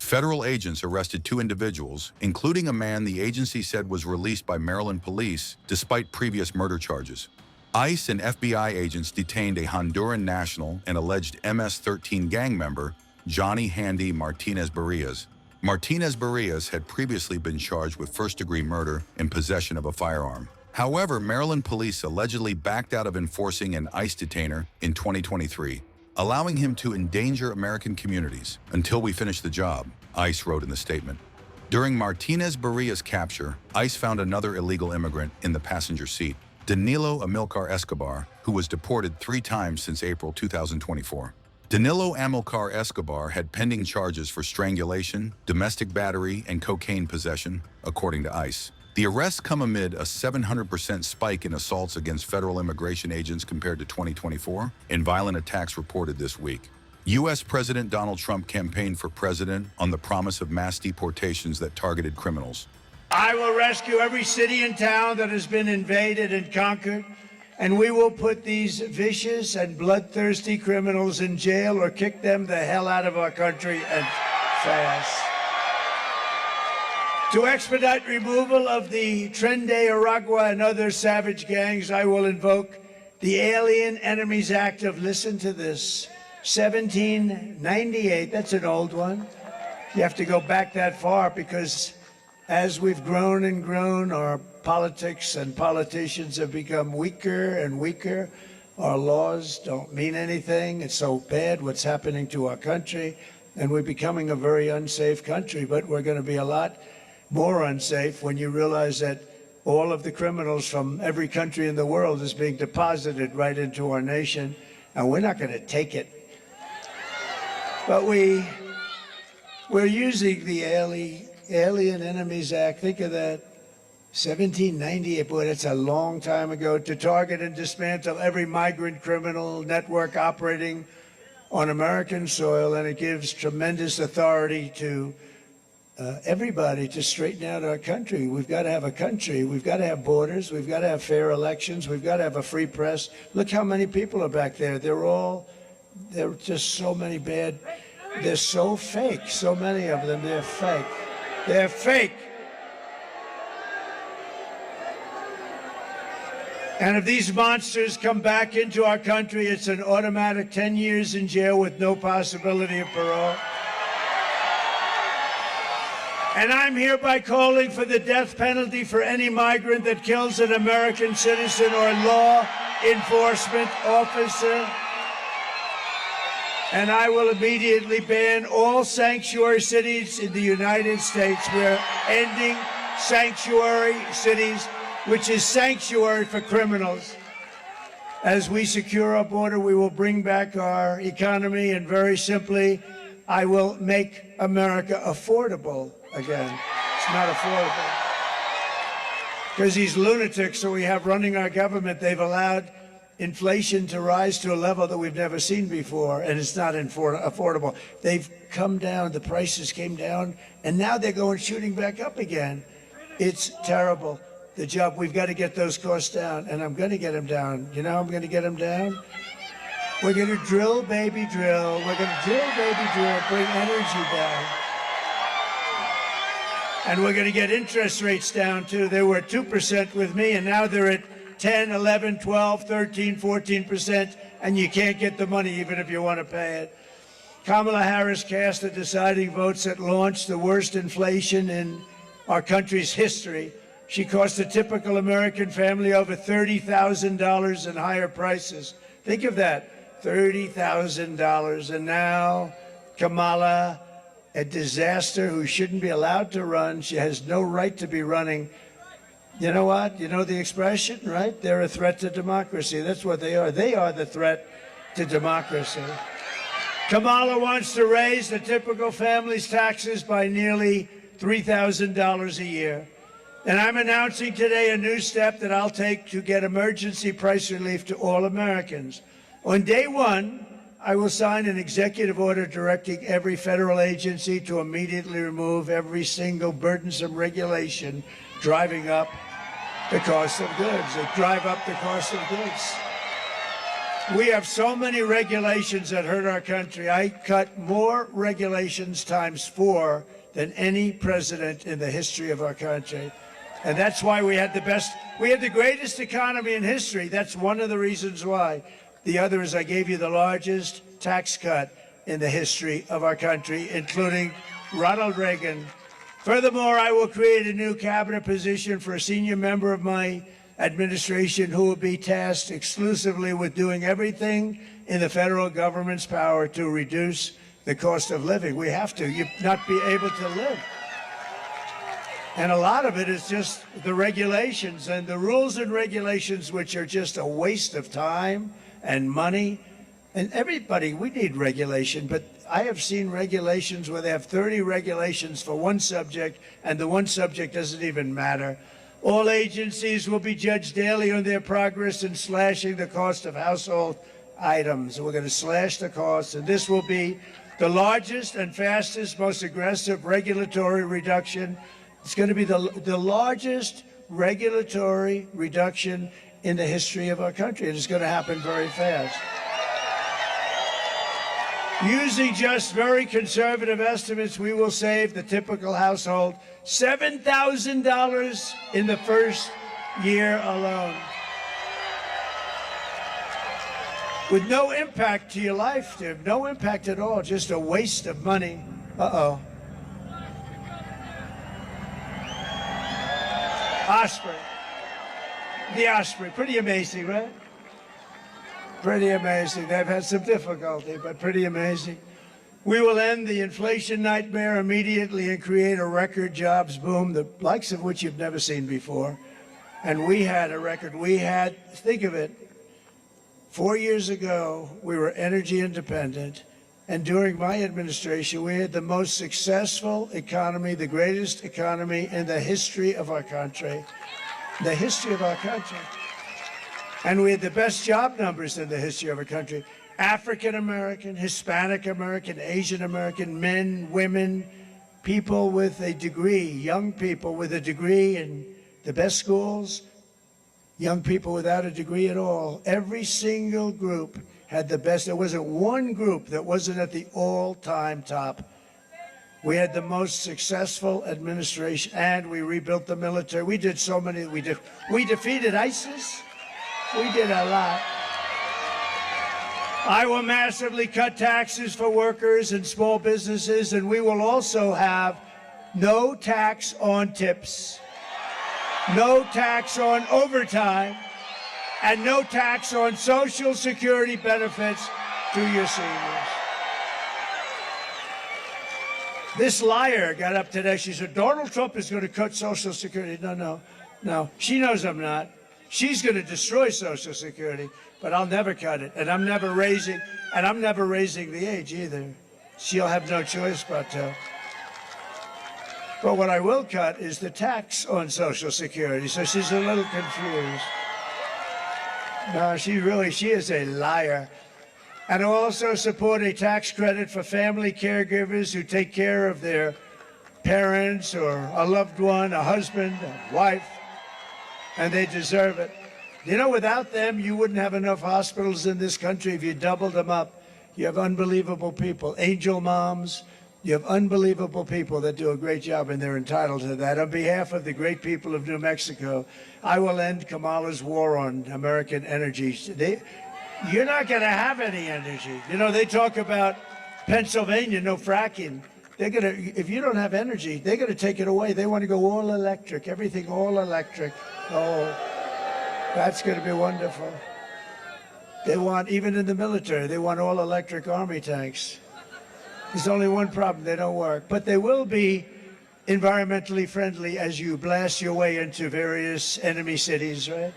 Federal agents arrested 2 individuals, including a man the agency said was released by Maryland police despite previous murder charges. ICE and FBI agents detained a Honduran national and alleged MS-13 gang member, Jonny Handy Martinez-Barillas. Martinez-Barillas had previously been charged with first-degree murder and possession of a firearm. However, Maryland police allegedly backed out of enforcing an ICE detainer in 2023, allowing him to endanger American communities until we finish the job, ICE wrote in the statement. During Martinez-Barillas' capture, ICE found another illegal immigrant in the passenger seat, Danilo Amilcar Escobar, who was deported 3 times since April 2024. Danilo Amilcar Escobar had pending charges for strangulation, domestic battery, and cocaine possession, according to ICE. The arrests come amid a 700% spike in assaults against federal immigration agents compared to 2024 and violent attacks reported this week. U.S. President Donald Trump campaigned for president on the promise of mass deportations that targeted criminals. I will rescue every city and town that has been invaded and conquered, and we will put these vicious and bloodthirsty criminals in jail or kick them the hell out of our country, and fast. To expedite removal of the Trende Aragua and other savage gangs, I will invoke the Alien Enemies Act of, listen to this, 1798. That's an old one. You have to go back that far because as we've grown and grown, our politics and politicians have become weaker and weaker. Our laws don't mean anything. It's so bad what's happening to our country, and we're becoming a very unsafe country, but we're going to be a lot more unsafe when you realize that all of the criminals from every country in the world is being deposited right into our nation, and we're not going to take it. But we're using the Alien Enemies Act, think of that, 1798, boy, that's a long time ago, to target and dismantle every migrant criminal network operating on American soil, and it gives tremendous authority to everybody to straighten out our country. We've got to have a country. We've got to have borders. We've got to have fair elections. We've got to have a free press. Look how many people are back there. They're just so many bad. They're so fake. So many of them, they're fake. They're fake. And if these monsters come back into our country, it's an automatic 10 years in jail with no possibility of parole. And I'm hereby calling for the death penalty for any migrant that kills an American citizen or law enforcement officer. And I will immediately ban all sanctuary cities in the United States. We're ending sanctuary cities, which is sanctuary for criminals. As we secure our border, we will bring back our economy, and very simply, I will make America affordable again. It's not affordable. Because these lunatics that we have running our government, they've allowed inflation to rise to a level that we've never seen before, and it's not affordable. They've come down, the prices came down, and now they're going shooting back up again. It's terrible. The job, we've got to get those costs down, and I'm going to get them down. You know how I'm going to get them down? We're going to drill, baby, drill. We're going to drill, baby, drill, bring energy down. And we're going to get interest rates down, too. They were at 2% with me, and now they're at 10, 11, 12, 13, 14%, and you can't get the money even if you want to pay it. Kamala Harris cast the deciding votes that launched the worst inflation in our country's history. She cost a typical American family over $30,000 in higher prices. Think of that, $30,000. And now Kamala, a disaster who shouldn't be allowed to run. She has no right to be running. You know what? You know the expression, right? They're a threat to democracy. That's what they are. They are the threat to democracy. Kamala wants to raise the typical family's taxes by nearly $3,000 a year. And I'm announcing today a new step that I'll take to get emergency price relief to all Americans. On day one, I will sign an executive order directing every federal agency to immediately remove every single burdensome regulation driving up the cost of goods, that drive up the cost of goods. We have so many regulations that hurt our country. I cut more regulations ×4 than any president in the history of our country. And that's why we had the greatest economy in history. That's one of the reasons why. The other is I gave you the largest tax cut in the history of our country, including Ronald Reagan. Furthermore, I will create a new cabinet position for a senior member of my administration who will be tasked exclusively with doing everything in the federal government's power to reduce the cost of living. We have to. You not be able to live. And a lot of it is just the regulations and the rules and regulations, which are just a waste of time and money. And everybody, we need regulation, but I have seen regulations where they have 30 regulations for one subject, and the one subject doesn't even matter. All agencies will be judged daily on their progress in slashing the cost of household items. We're going to slash the costs, and this will be the largest and fastest, most aggressive regulatory reduction. It's going to be the largest regulatory reduction in the history of our country. It is going to happen very fast. Using just very conservative estimates, we will save the typical household $7,000 in the first year alone, with no impact to your life, Tim. No impact at all, just a waste of money. Uh-oh. Osprey. The Osprey. Pretty amazing, right? Pretty amazing. They've had some difficulty, but pretty amazing. We will end the inflation nightmare immediately and create a record jobs boom, the likes of which you've never seen before. And we had a record. Think of it, 4 years ago, we were energy independent. And during my administration, we had the most successful economy, the greatest economy in the history of our country. The history of our country. And we had the best job numbers in the history of our country. African American, Hispanic American, Asian American, men, women, people with a degree, young people with a degree in the best schools, young people without a degree at all. Every single group had the best. There wasn't one group that wasn't at the all-time top. We had the most successful administration, and we rebuilt the military. We did so many. We defeated ISIS. We did a lot. I will massively cut taxes for workers and small businesses, and we will also have no tax on tips, no tax on overtime, and no tax on Social Security benefits to your seniors. This liar got up today. She said, Donald Trump is going to cut Social Security. No. She knows I'm not. She's going to destroy Social Security, but I'll never cut it. And I'm never raising the age either. She'll have no choice but to. But what I will cut is the tax on Social Security. So she's a little confused. No, she is a liar. And I'll also support a tax credit for family caregivers who take care of their parents or a loved one, a husband, a wife. And they deserve it. You know, without them, you wouldn't have enough hospitals in this country if you doubled them up. You have unbelievable people, angel moms. You have unbelievable people that do a great job, and they're entitled to that. On behalf of the great people of New Mexico, I will end Kamala's war on American energy. You're not going to have any energy. You know, they talk about Pennsylvania, no fracking. If you don't have energy, they're going to take it away. They want to go all electric, everything all electric. Oh, that's going to be wonderful. They want, even in the military, they want all electric army tanks. There's only one problem, they don't work. But they will be environmentally friendly as you blast your way into various enemy cities, right?